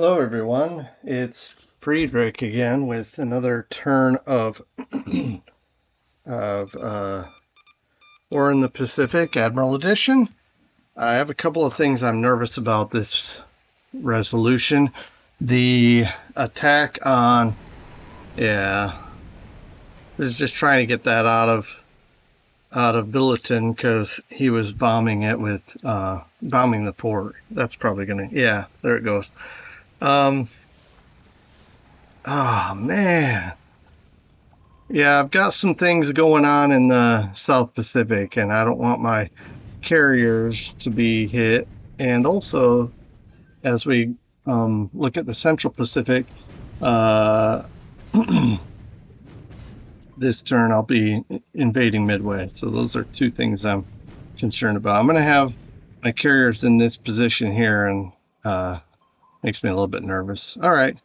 Hello, everyone. It's Friedrich again with another turn of of War in the Pacific, Admiral Edition. I have a couple of things I'm nervous about this resolution. The attack on, yeah, I was just trying to get that out of Billiton because he was bombing it with bombing the port. That's probably gonna, yeah, there it goes. Oh man. Yeah, I've got some things going on in the South Pacific, and I don't want my carriers to be hit. And also, as we look at the Central Pacific, uh, this turn I'll be invading Midway. So those are two things I'm concerned about. I'm going to have my carriers in this position here, and makes me a little bit nervous. All right.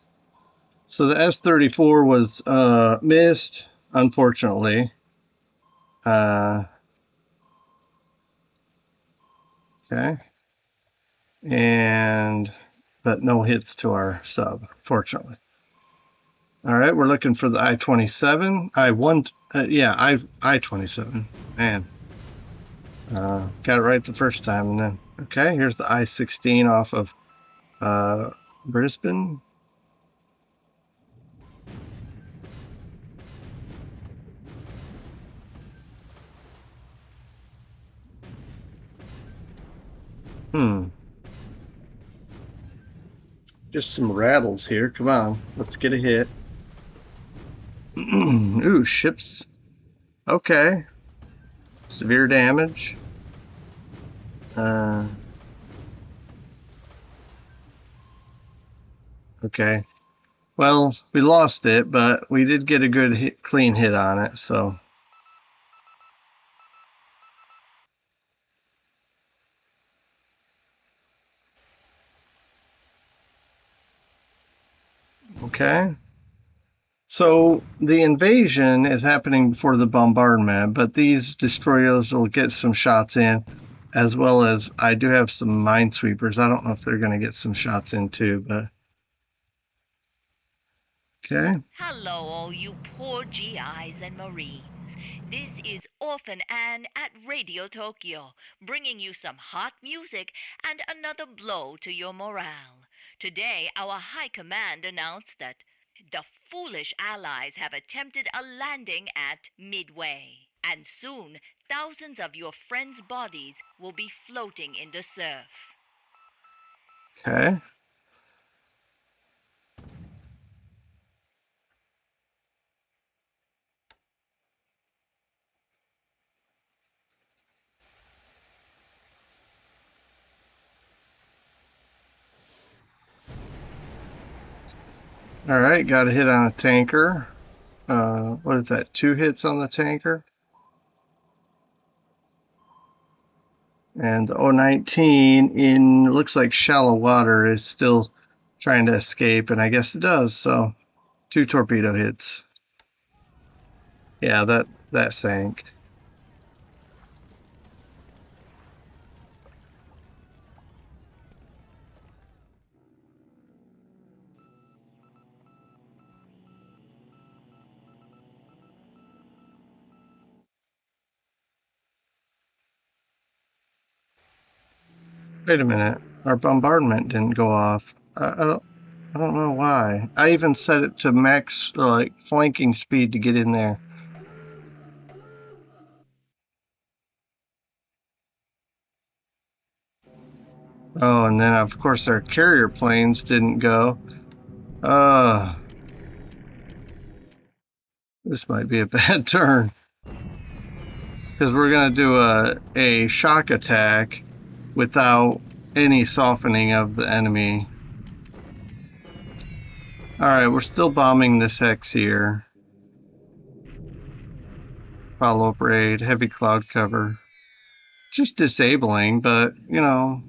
So the S-34 was missed, unfortunately. Okay. But no hits to our sub, fortunately. All right, we're looking for the I-27. I-27. Man, got it right the first time, and then okay. Here's the I-16 off of Brisbane. Just some rattles here. Come on, let's get a hit. Ooh, ships. Okay, severe damage. Okay. Well, we lost it, but we did get a good hit, clean hit on it, so. Okay. So the invasion is happening before the bombardment, but these destroyers will get some shots in, as well as I do have some minesweepers. I don't know if they're going to get some shots in too, but okay. Hello, all you poor GIs and Marines. This is Orphan Anne at Radio Tokyo, bringing you some hot music and another blow to your morale. Today, our High Command announced that the foolish Allies have attempted a landing at Midway, and soon thousands of your friends' bodies will be floating in the surf. Okay. All right, got a hit on a tanker. What is that? 2 hits on the tanker. And the O-19 in looks like shallow water is still trying to escape, and I guess it does. So 2 torpedo hits. Yeah, that sank. Wait a minute, our bombardment didn't go off. I don't know why. I even set it to max like flanking speed to get in there. Oh, and then of course our carrier planes didn't go. Uh, this might be a bad turn because we're gonna do a shock attack without any softening of the enemy. All right, we're still bombing this hex here. Follow-up raid, heavy cloud cover. Just disabling, but you know,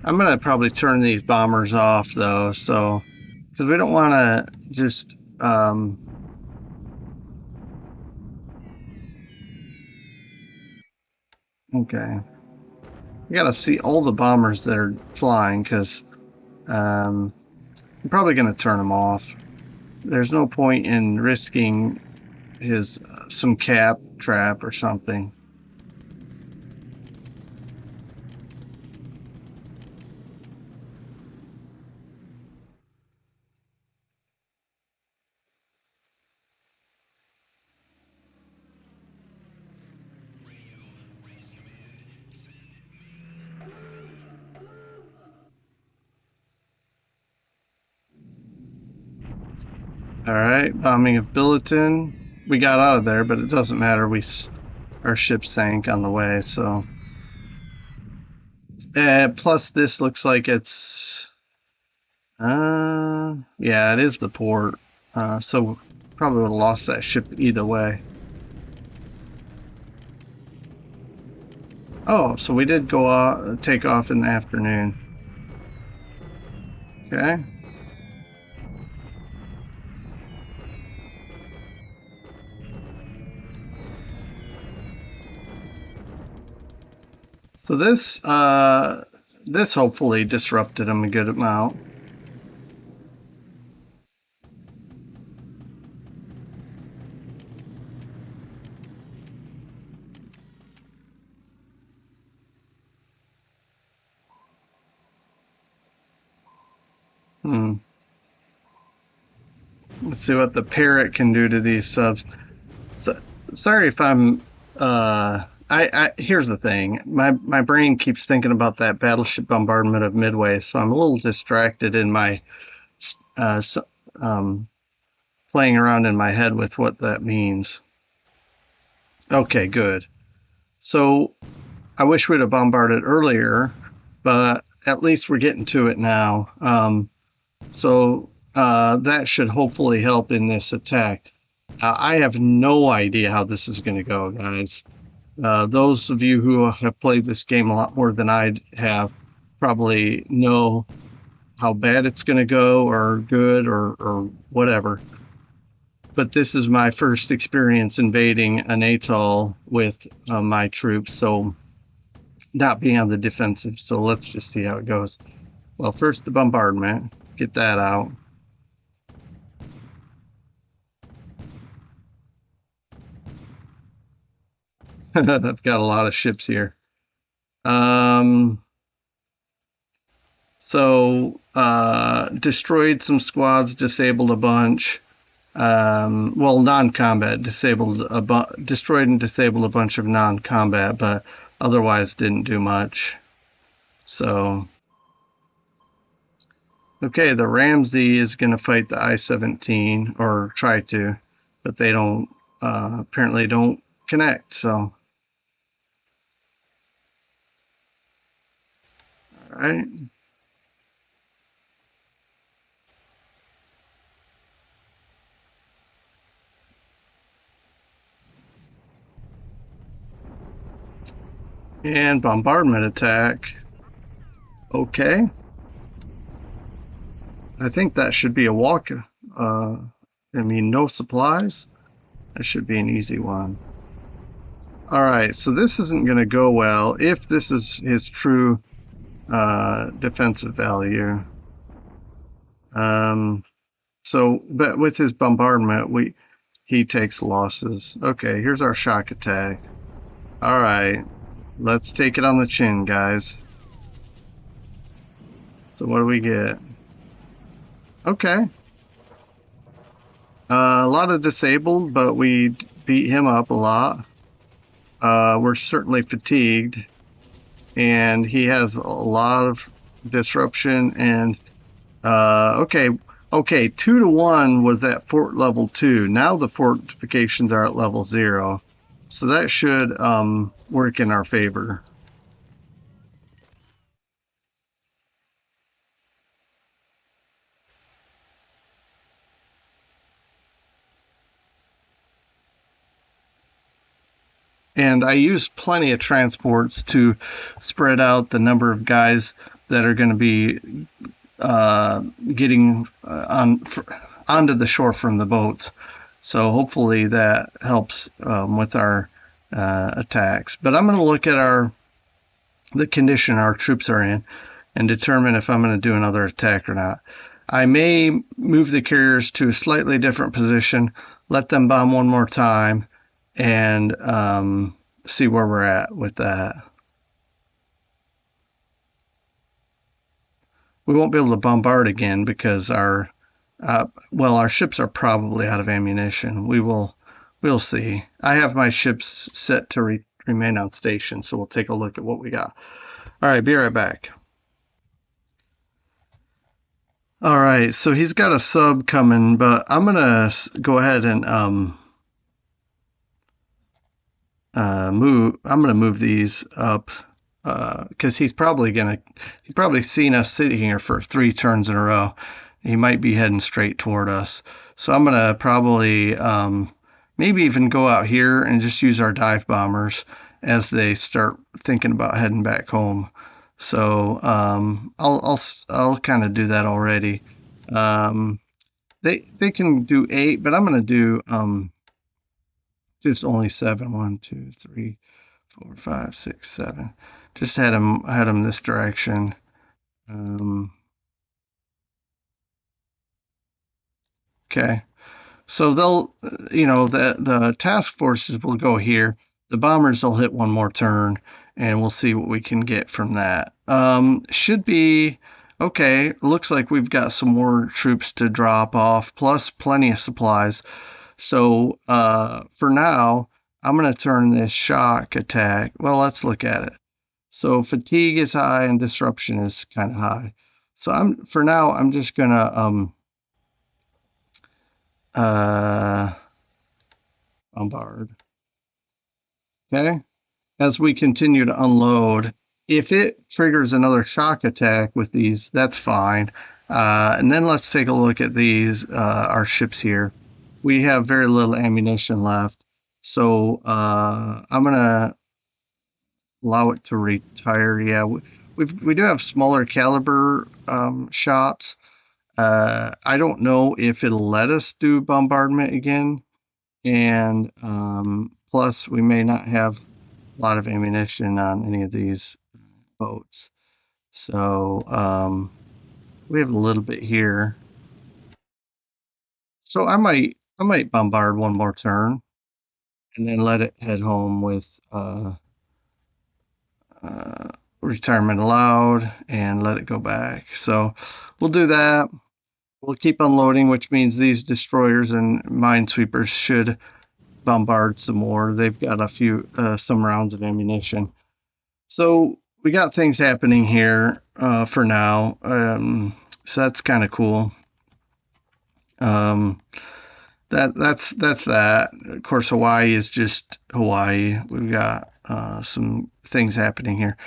I'm gonna probably turn these bombers off though, so because we don't want to just okay. You gotta see all the bombers that are flying because I'm probably going to turn him off. There's no point in risking his some cap trap or something. All right, bombing of Billiton. We got out of there, but it doesn't matter. Our ship sank on the way, so. Plus, this looks like it's. Yeah, it is the port. So probably would have lost that ship either way. Oh, so we did take off in the afternoon. Okay. So this hopefully disrupted them a good amount. Let's see what the Parrot can do to these subs. So, sorry if I'm. Here's the thing. My brain keeps thinking about that battleship bombardment of Midway, so I'm a little distracted in my playing around in my head with what that means. Okay, good. So I wish we'd have bombarded earlier, but at least we're getting to it now. So that should hopefully help in this attack. I have no idea how this is going to go, guys. Those of you who have played this game a lot more than I have probably know how bad it's going to go, or good, or whatever. But this is my first experience invading an atoll with my troops, so not being on the defensive. So let's just see how it goes. Well, first the bombardment. Get that out. I've got a lot of ships here. Destroyed some squads, disabled a bunch. Well, non-combat, destroyed and disabled a bunch of non-combat, but otherwise didn't do much. So, okay, the Ramsey is going to fight the I-17, or try to, but they don't, apparently don't connect, so. All right. And bombardment attack. Okay. I think that should be a walk. No supplies. That should be an easy one. All right, so this isn't going to go well if this is his true defensive value. But with his bombardment, he takes losses. Okay, here's our shock attack. All right, let's take it on the chin, guys. So what do we get? Okay. A lot of disabled, but we beat him up a lot. We're certainly fatigued, and he has a lot of disruption. And okay, 2-1 was at fort level 2. Now the fortifications are at level 0, so that should work in our favor. And I used plenty of transports to spread out the number of guys that are going to be getting onto the shore from the boats. So hopefully that helps with our attacks. But I'm going to look at the condition our troops are in. and determine if I'm going to do another attack or not. I may move the carriers to a slightly different position, let them bomb one more time, and see where we're at with that. We won't be able to bombard again because our ships are probably out of ammunition. We'll see. I have my ships set to remain on station, so we'll take a look at what we got. All right, be right back. All right, so he's got a sub coming, but I'm gonna go ahead and move these up because he's probably seen us sitting here for 3 turns in a row. He might be heading straight toward us, so I'm gonna probably maybe even go out here and just use our dive bombers as they start thinking about heading back home. So I'll kind of do that already. They can do 8, but I'm gonna do just only 7. 1, 2, 3, 4, 5, 6, 7. Just had them this direction. Okay. So they'll, the task forces will go here. The bombers will hit one more turn, and we'll see what we can get from that. Should be okay. Looks like we've got some more troops to drop off, plus plenty of supplies. So for now, I'm going to turn this shock attack. Well, let's look at it. So fatigue is high and disruption is kind of high. So I'm just going to bombard. Okay. As we continue to unload, if it triggers another shock attack with these, that's fine. And then let's take a look at these, our ships here. We have very little ammunition left. So I'm going to allow it to retire. Yeah, we do have smaller caliber shots. I don't know if it'll let us do bombardment again. And plus, we may not have a lot of ammunition on any of these boats. So we have a little bit here. So I might bombard one more turn and then let it head home with retirement allowed and let it go back. So we'll do that. We'll keep unloading, which means these destroyers and minesweepers should bombard some more. They've got some rounds of ammunition. So we got things happening here for now. So that's kind of cool. That's that. Of course, Hawaii is just Hawaii. We've got some things happening here.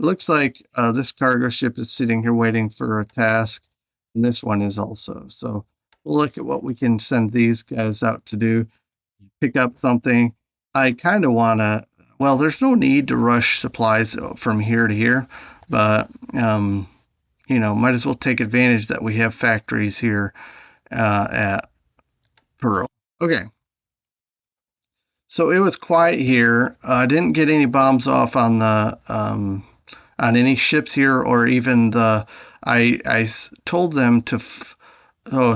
It looks like this cargo ship is sitting here waiting for a task, and this one is also. So we'll look at what we can send these guys out to do. Pick up something. I kind of want to. Well, there's no need to rush supplies from here to here, but might as well take advantage that we have factories here at Pearl. Okay. So it was quiet here. I didn't get any bombs off on the on any ships here, or even I told them to.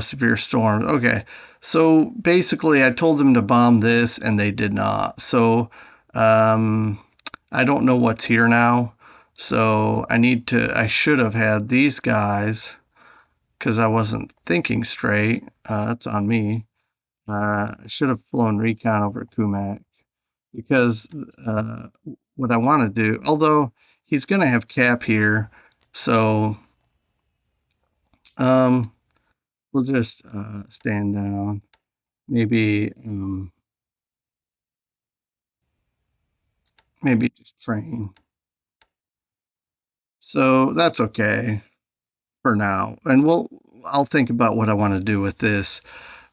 Severe storms. Okay. So basically, I told them to bomb this, and they did not. So I don't know what's here now. So I should have had these guys because I wasn't thinking straight. That's on me. I should have flown recon over Kumak because what I want to do, although he's going to have cap here, so we'll just stand down. Maybe just train. So that's okay for now. And I'll think about what I want to do with this.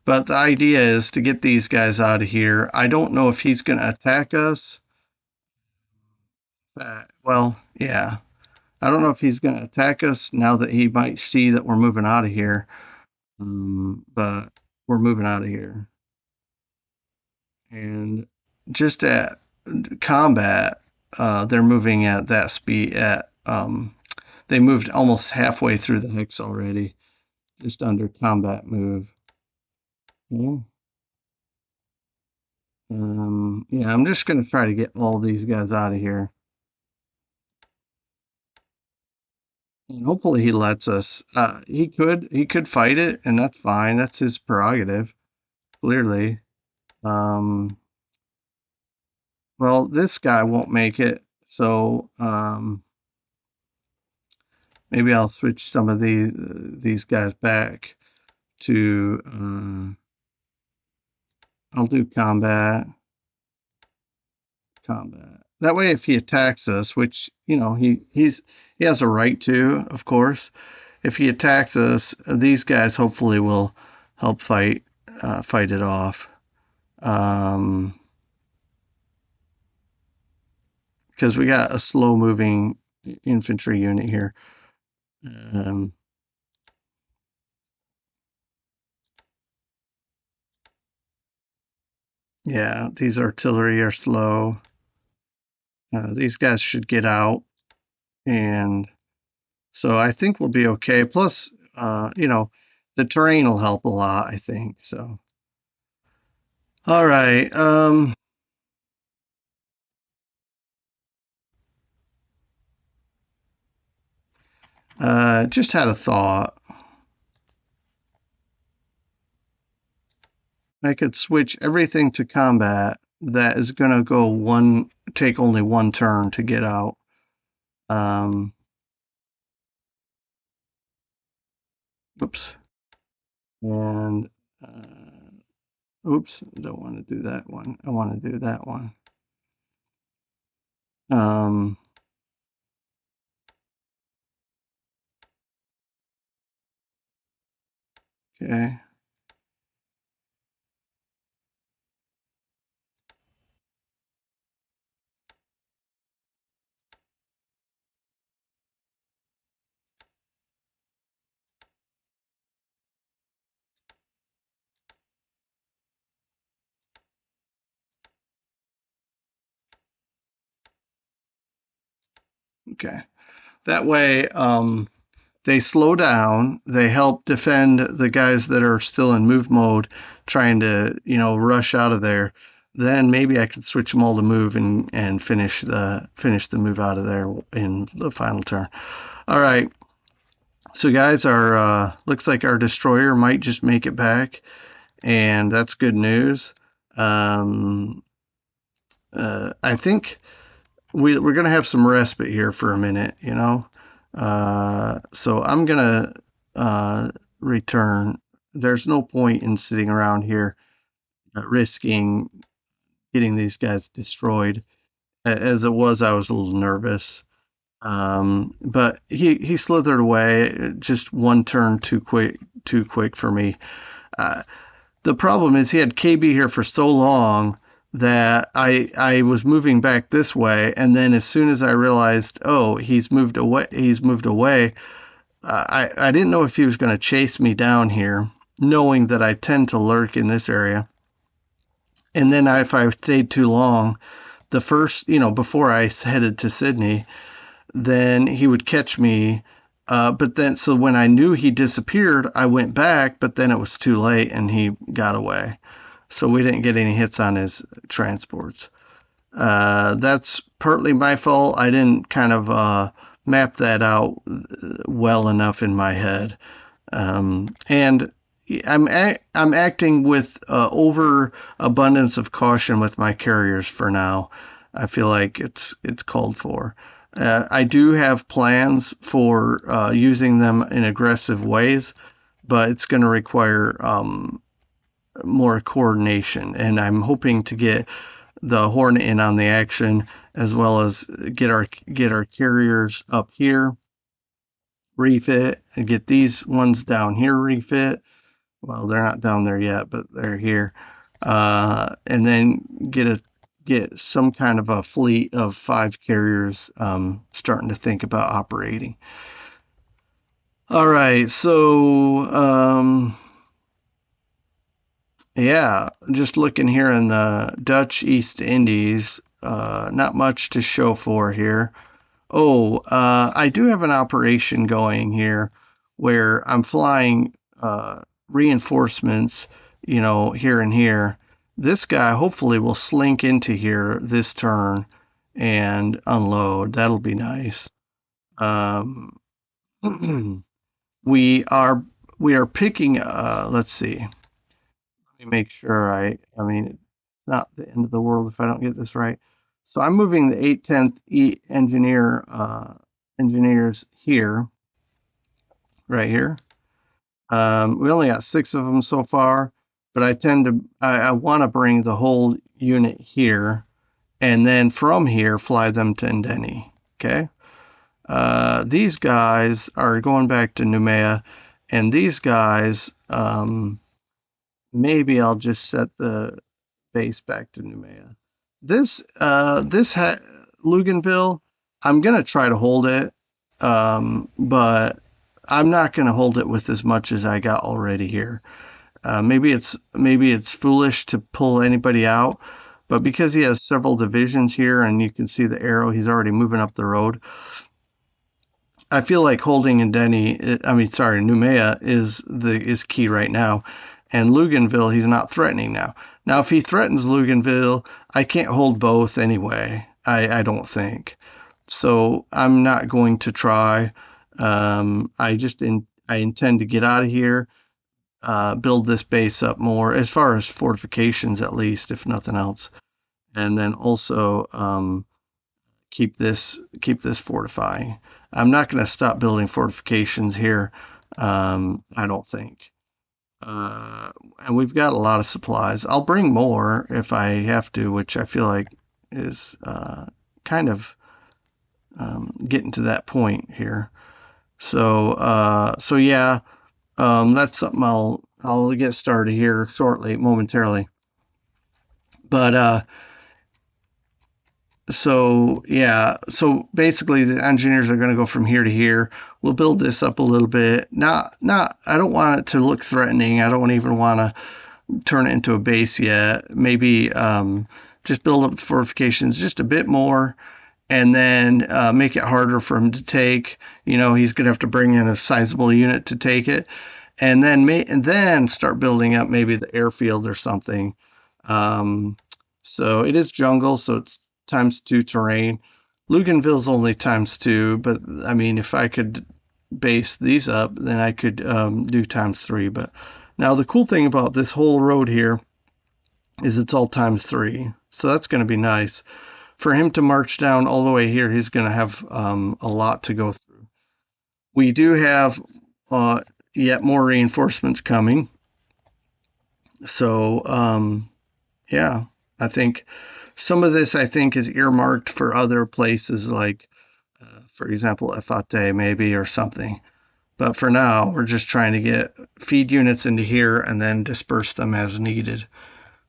But the idea is to get these guys out of here. I don't know if he's going to attack us. Well, yeah. I don't know if he's going to attack us now that he might see that we're moving out of here. But we're moving out of here. And just at combat, they're moving at that speed, at They moved almost halfway through the hex already, just under combat move. Yeah. Yeah, I'm just going to try to get all these guys out of here. And hopefully he lets us. He could fight it, and that's fine. That's his prerogative, clearly. Well, this guy won't make it, so maybe I'll switch some of these guys back to. I'll do combat. That way, if he attacks us, which he has a right to, of course. If he attacks us, these guys hopefully will help fight it off. Because we got a slow-moving infantry unit here. Yeah, these artillery are slow. These guys should get out, and so I think we'll be okay. Plus, the terrain will help a lot, I think. So, all right. Just had a thought. I could switch everything to combat. That is going to take only one turn to get out. Oops. And, oops, I don't want to do that one. I want to do that one. Okay. Okay. That way, they slow down. They help defend the guys that are still in move mode, trying to, rush out of there. Then maybe I could switch them all to move and finish the move out of there in the final turn. All right. So guys, our looks like our destroyer might just make it back, and that's good news. I think we're going to have some respite here for a minute, so I'm going to return. There's no point in sitting around here risking getting these guys destroyed. As it was, I was a little nervous. But he slithered away just one turn too quick for me. The problem is he had KB here for so long that I was moving back this way, and then as soon as I realized, oh, he's moved away, I didn't know if he was going to chase me down here, knowing that I tend to lurk in this area. And then if I stayed too long, the first, before I headed to Sydney, then he would catch me. But then, so when I knew he disappeared, I went back, but then it was too late and he got away. So we didn't get any hits on his transports. That's partly my fault. I didn't kind of map that out well enough in my head. And I'm acting with overabundance of caution with my carriers for now. I feel like it's called for. I do have plans for using them in aggressive ways, but it's going to require more coordination, and I'm hoping to get the Hornet in on the action, as well as get our carriers up here refit, and get these ones down here refit. Well, they're not down there yet, but they're here, and then get some kind of a fleet of 5 carriers starting to think about operating. All right, so yeah, just looking here in the Dutch East Indies, not much to show for here. I do have an operation going here where I'm flying reinforcements, here and here. This guy hopefully will slink into here this turn and unload. That'll be nice. Um, we are we are picking. Let's see. Let me make sure. I mean, it's not the end of the world if I don't get this right. So I'm moving the 810th engineers here, right here. We only got 6 of them so far, but I want to bring the whole unit here, and then from here fly them to Indeni. Okay. These guys are going back to Noumea, and these guys, maybe I'll just set the base back to Noumea. Luganville, I'm gonna try to hold it, but I'm not gonna hold it with as much as I got already here. Maybe it's foolish to pull anybody out, but because he has several divisions here, and you can see the arrow, he's already moving up the road. I feel like holding Noumea is key right now, and Luganville he's not threatening now. Now, if he threatens Luganville, I can't hold both anyway. I don't think so. I'm not going to try. I intend to get out of here, build this base up more as far as fortifications, at least, if nothing else, and then also keep this fortifying. I'm not going to stop building fortifications here. I don't think. And we've got a lot of supplies. I'll bring more if I have to, which I feel like is kind of getting to that point here. So yeah, that's something I'll get started here shortly, momentarily. But so yeah, so basically the engineers are going to go from here to here. We'll build this up a little bit. I don't want it to look threatening. I don't even want to turn it into a base yet. Maybe just build up the fortifications just a bit more, and then make it harder for him to take. He's going to have to bring in a sizable unit to take it, and then start building up maybe the airfield or something. So it is jungle, so it's ×2 terrain. Luganville's only ×2, but I mean, if I could base these up, then I could do ×3. But now the cool thing about this whole road here is it's all ×3, so that's going to be nice. For him to march down all the way here, he's going to have a lot to go through. We do have yet more reinforcements coming. So yeah, I think some of this is earmarked for other places, like, for example, Efate maybe, or something. But for now, we're just trying to feed units into here and then disperse them as needed.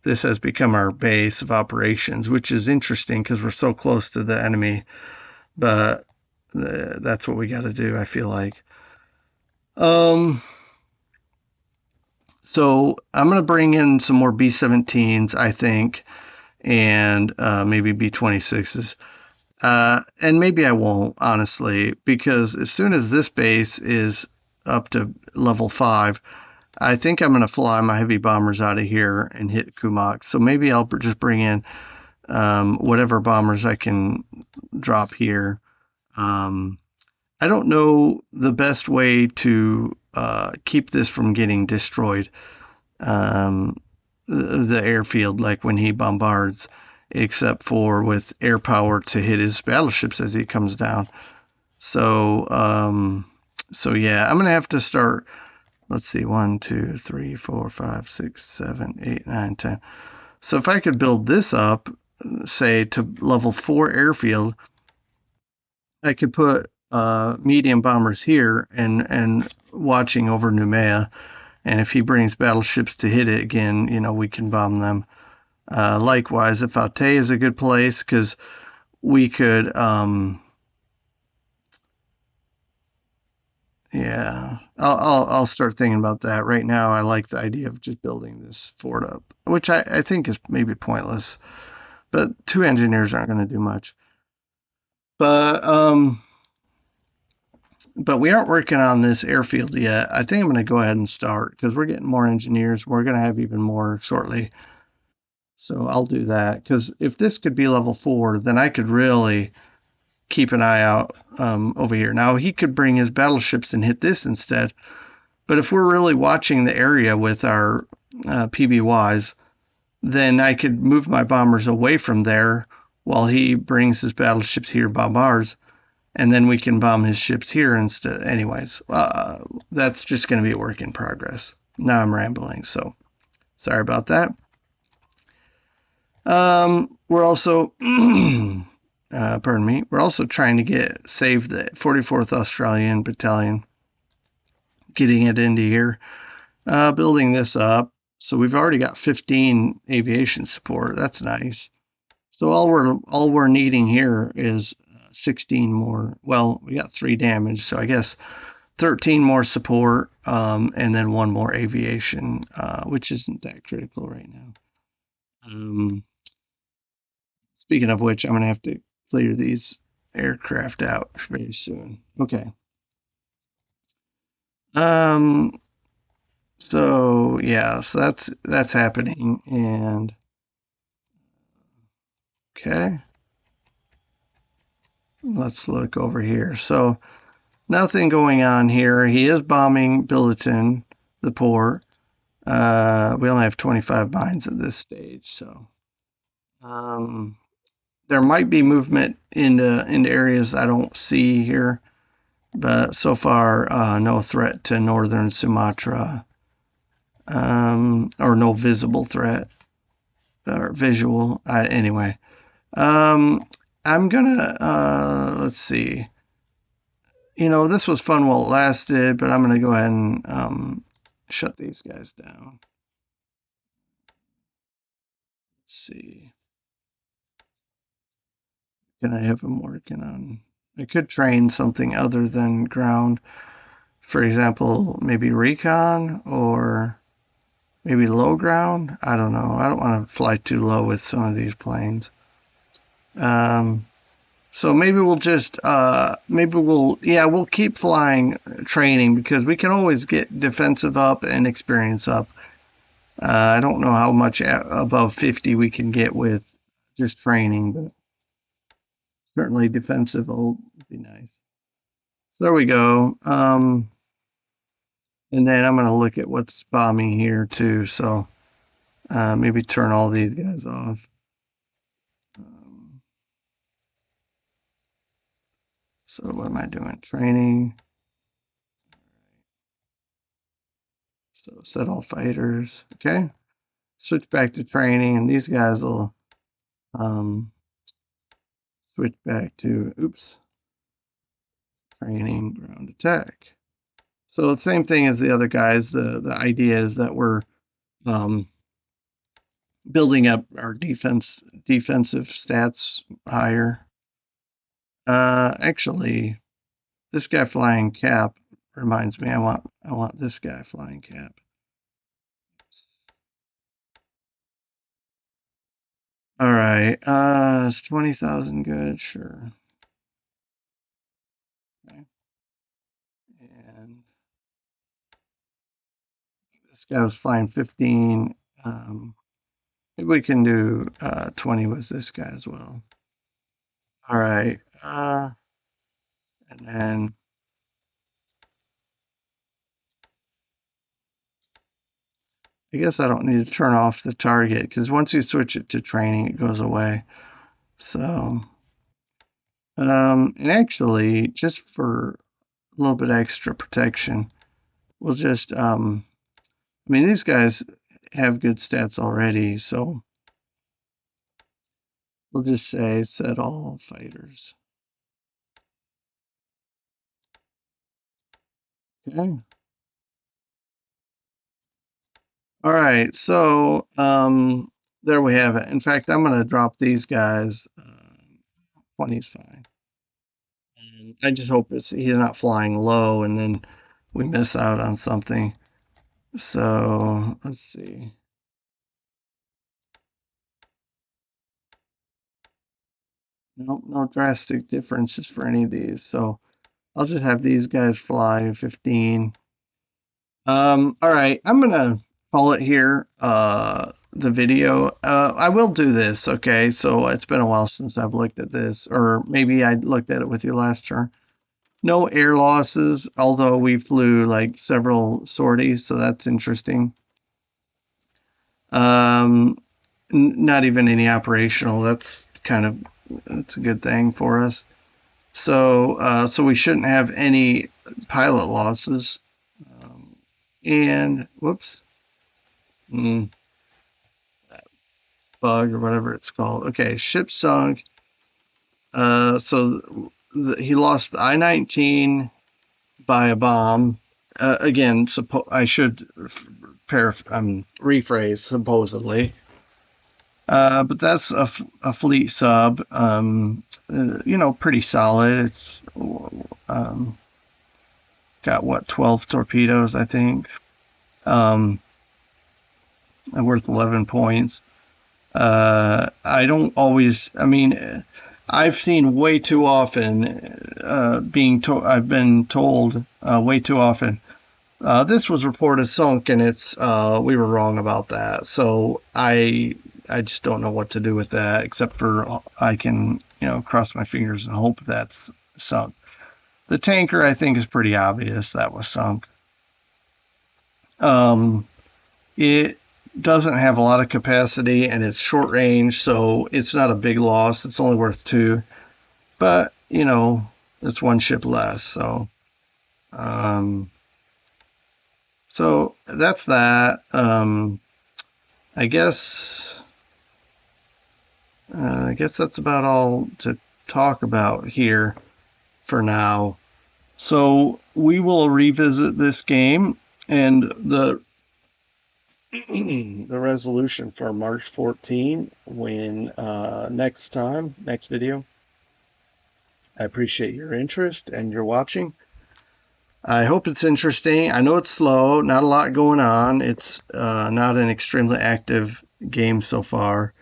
This has become our base of operations, which is interesting because we're so close to the enemy. But that's what we got to do, I feel like. So I'm going to bring in some more B-17s, I think, and maybe B-26s. And maybe I won't, honestly, because as soon as this base is up to level 5, I think I'm going to fly my heavy bombers out of here and hit Kumak. So maybe I'll just bring in whatever bombers I can drop here. I don't know the best way to keep this from getting destroyed. The airfield, like when he bombards, except for with air power to hit his battleships as he comes down. So yeah, I'm gonna have to start. Let's see, 1, 2, 3, 4, 5, 6, 7, 8, 9, 10. So if I could build this up, say to level 4 airfield, I could put medium bombers here and watching over Noumea. And if he brings battleships to hit it again, we can bomb them. Likewise, Efate is a good place because we could, yeah, I'll start thinking about that. Right now, I like the idea of just building this fort up, which I think is maybe pointless. But 2 engineers aren't going to do much. But we aren't working on this airfield yet. I think I'm going to go ahead and start because we're getting more engineers. We're going to have even more shortly. So I'll do that because if this could be level 4, then I could really keep an eye out over here. Now he could bring his battleships and hit this instead. But if we're really watching the area with our PBYs, then I could move my bombers away from there while he brings his battleships here, bomb ours, and then we can bomb his ships here instead. Anyways, that's just going to be a work in progress. Now I'm rambling, so sorry about that. We're also, pardon me, we're also trying to save the 44th Australian Battalion, getting it into here, building this up. So we've already got 15 aviation support. That's nice. So all we're needing here is 16 more. Well, we got 3 damage, so I guess 13 more support, and then 1 more aviation, which isn't that critical right now. Speaking of which, I'm going to have to clear these aircraft out very soon. Okay. So yeah, so that's happening, and okay. Let's look over here. So nothing going on here. He is bombing Billiton, the port. We only have 25 mines at this stage, so there might be movement into areas I don't see here, but so far no threat to northern Sumatra, or no visible threat or visual. Anyway, I'm gonna let's see. This was fun while it lasted, but I'm gonna go ahead and shut these guys down. Let's see. Can I have them working on? I could train something other than ground. For example, maybe recon or maybe low ground. I don't know. I don't want to fly too low with some of these planes. So maybe we'll just we'll keep flying training because we can always get defensive up and experience up. I don't know how much above 50 we can get with just training, but certainly defensive will be nice. So there we go. And then I'm going to look at what's bombing here too. So maybe turn all these guys off. So what am I doing? Training. So set all fighters. Okay. Switch back to training, and these guys will switch back to training, ground attack. So the same thing as the other guys. The idea is that we're building up our defensive stats higher. Actually, this guy flying cap reminds me. I want this guy flying cap. All right. Is 20,000 good? Sure. Okay. And this guy was flying 15. Maybe we can do 20 with this guy as well. All right. And then I guess I don't need to turn off the target because once you switch it to training, it goes away. So, and actually, just for a little bit extra protection, we'll just, these guys have good stats already, so we'll just say set all fighters. Okay. All right, so there we have it. In fact, I'm going to drop these guys. 20 is fine. And I just hope he's not flying low and then we miss out on something. So let's see. No drastic differences for any of these. So I'll just have these guys fly 15. All right, I'm gonna call it here. The video. I will do this. Okay, so it's been a while since I've looked at this, or maybe I looked at it with you last turn. No air losses, although we flew like several sorties, so that's interesting. Um, Not even any operational. That's a good thing for us. So we shouldn't have any pilot losses. And whoops, mm, bug or whatever it's called. Okay, ship sunk. He lost the I-19 by a bomb. Again, I should rephrase supposedly. But that's a fleet sub. Pretty solid. It's got what 12 torpedoes, I think. Worth 11 points. I don't always. I mean, I've seen way too often. I've been told way too often. This was reported sunk, and we were wrong about that. So I just don't know what to do with that, except for I can cross my fingers and hope that's sunk. The tanker, I think, is pretty obvious that was sunk. It doesn't have a lot of capacity, and it's short range, so it's not a big loss. It's only worth 2, but it's one ship less. So that's that. I guess that's about all to talk about here for now. So we will revisit this game and the resolution for March 14 when next video. I appreciate your interest and your watching. I hope it's interesting. I know it's slow, not a lot going on. It's not an extremely active game so far.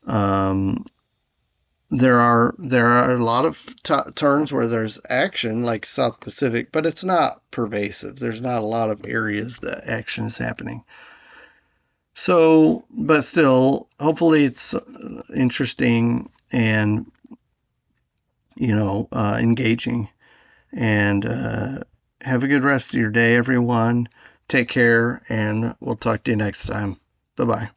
There are a lot of turns where there's action, like South Pacific, but it's not pervasive. There's not a lot of areas that action is happening. So, but still, hopefully it's interesting and engaging. And have a good rest of your day, everyone. Take care, and we'll talk to you next time. Bye-bye.